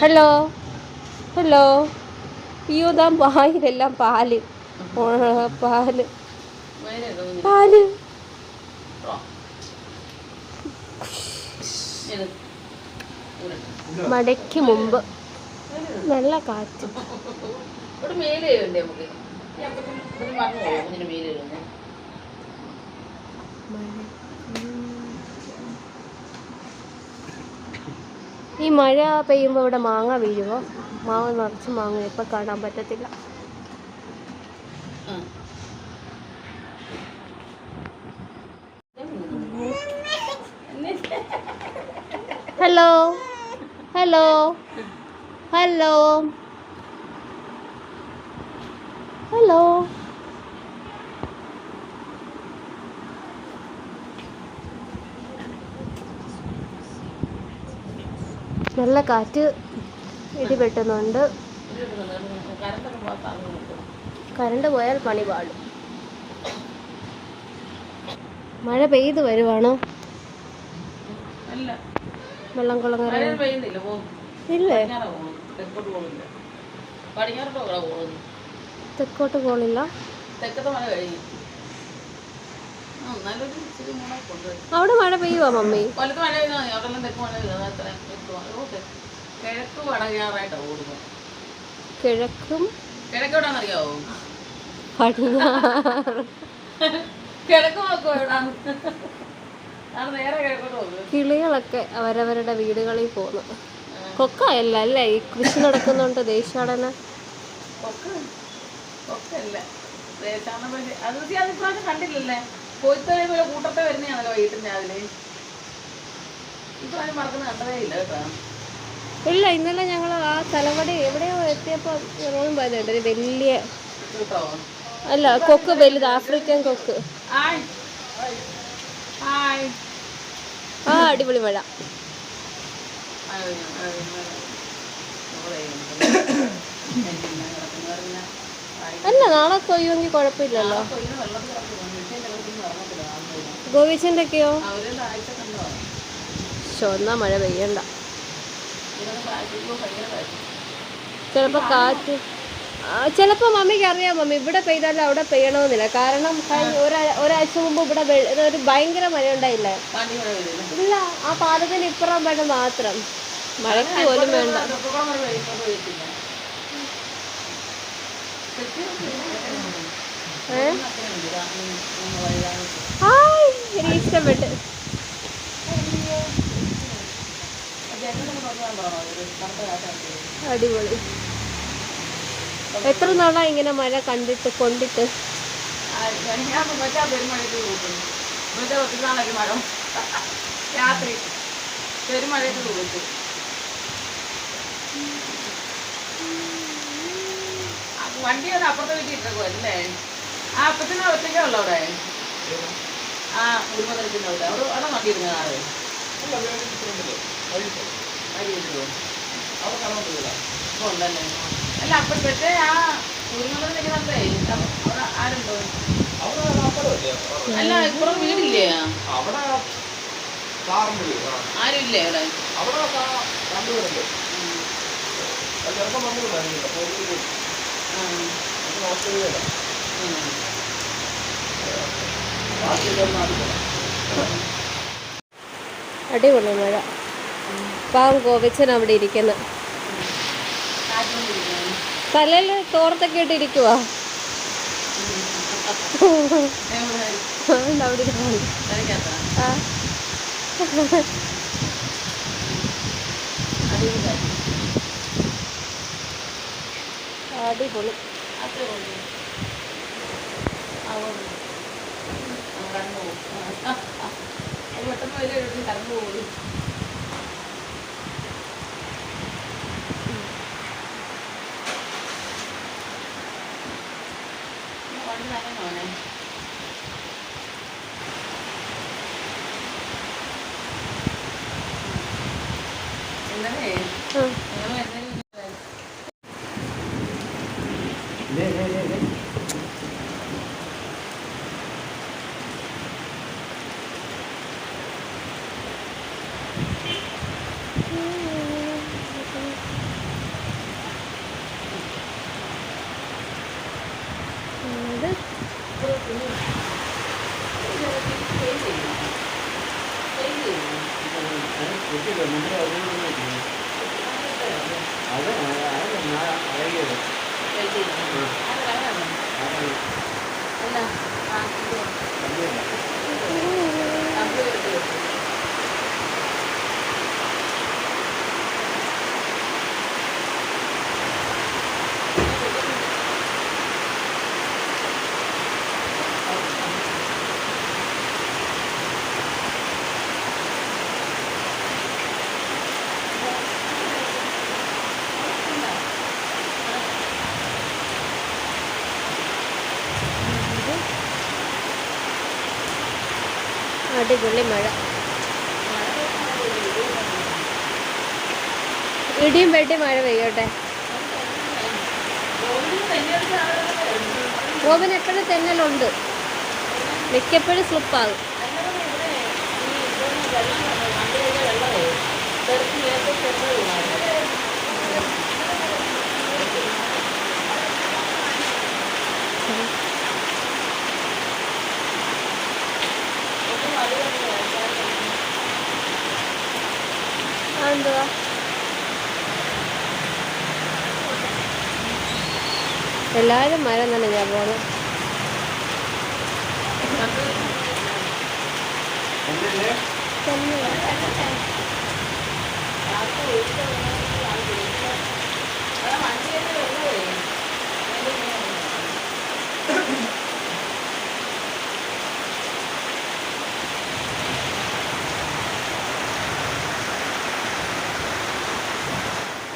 Hello hello അയ്യോ താ വായിലെല്ലാം പാല് പാല് പാല് മടയ്ക്ക് മുമ്പ് നല്ല കാറ്റ്. ഈ മഴ പെയ്യുമ്പോൾ ഇവിടെ മാങ്ങ വീഴുമോ? മാങ്ങ നിറച്ച് മാങ്ങ ഇപ്പം കാണാൻ പറ്റത്തില്ല. ഹലോ ഹലോ ഹലോ ഹലോ നല്ല കാറ്റ്, ഇടി വെട്ടുന്നുണ്ട്. കറണ്ട് പോയാൽ പണി പാടും. മഴ പെയ്ത് വരുവാണോ? വെള്ളം കുളങ്ങര ഇല്ലേ? തെക്കോട്ട് പോണില്ല. അവിടെ മഴ പെയ്യുവാ മമ്മി? കിഴക്കും കിളികളൊക്കെ അവരവരുടെ വീടുകളിൽ പോകുന്നു. കൊക്കയല്ല അല്ലേ ഈ കൃഷി നടക്കുന്നുണ്ട് ദേശാടന. കണ്ടില്ലല്ലേ കൊയ്ത്തേ കൂട്ടത്തെ വരുന്നതാണല്ലോ വൈകിട്ട് രാവിലെ. ഇപ്രാവശ്യം മറക്കുന്ന കണ്ടതേ ഇല്ല കേട്ടോ. ഇല്ല, ഇന്നലെ ഞങ്ങൾ ആ തലവടി എവിടെയോ എത്തിയപ്പോൾ റോയും പോയതുണ്ട്. ഒരു വലിയ അല്ല കൊക്ക്, വലുത് ആഫ്രിക്കൻ കൊക്ക്. ആ അടിപൊളി മഴ. അല്ല നാളെ കൊയ്യുമെങ്കിൽ കുഴപ്പമില്ലല്ലോ. ഗോവിച്ചൻ്റെ ഒക്കെയോ ചുവന്നാ മഴ പെയ്യണ്ട. ചിലപ്പോൾ കാറ്റ്, ചിലപ്പോൾ മമ്മിക്ക് അറിയാം മമ്മി ഇവിടെ പെയ്താലും അവിടെ പെയ്യണമെന്നില്ല. കാരണം ഒരാഴ്ച മുമ്പ് ഇവിടെ ഒരു ഭയങ്കര മഴ ഉണ്ടായില്ലേ? ഇല്ല, ആ പാലത്തിന് ഇപ്പുറം വേണ്ട മാത്രം, മഴയ്ക്ക് പോലും വേണ്ട. എനിക്ക് ഇഷ്ടപ്പെട്ട്. അടിപൊളി. എത്ര നാളാ ഇങ്ങനെ മഴ കൊണ്ടിട്ട്? വണ്ടി ഒന്ന് അപ്പുറത്തെ വീട്ടിൽ ഇട്ടേക്കുവല്ലേ? ആ അപ്പത്തിന് ഒറ്റയ്ക്കുള്ളൂ അവിടെ. ആ കുടുംബത്തിന്റെ അവിടെ അവിടെ വണ്ടി ഇരുന്ന ആള് ഉണ്ടല്ലേ? അല്ല അപ്പൊ പെട്ടേ ആ കുടുംബത്തിൽ നിൽക്കുന്നേ അവിടെ ആരുണ്ടോ? അല്ല ഇപ്പുറം വീടില്ലേ? ആരുമില്ലേ അവിടെ? അടിപൊളി മഴ. പാവം കോവിച്ചൻ അവിടെ ഇരിക്കുന്ന, തലയിൽ തോർത്തൊക്കെ ഇട്ട് ഇരിക്കുവാ. അവിടെ അടിപൊളി. കറന്നു പോകും. അല്ല അടിപൊളി മഴ. ഇടിയും വെട്ടി മഴ പെയ്യോട്ടെ. ഓവൻ എപ്പോഴും തെന്നലുണ്ട്, മിക്കപ്പോഴും സ്ലിപ്പാകും. എന്തുവാ എല്ലാവരും മഴ നനഞ്ഞാ പോണം. എന്തില്ലേ? തന്നെ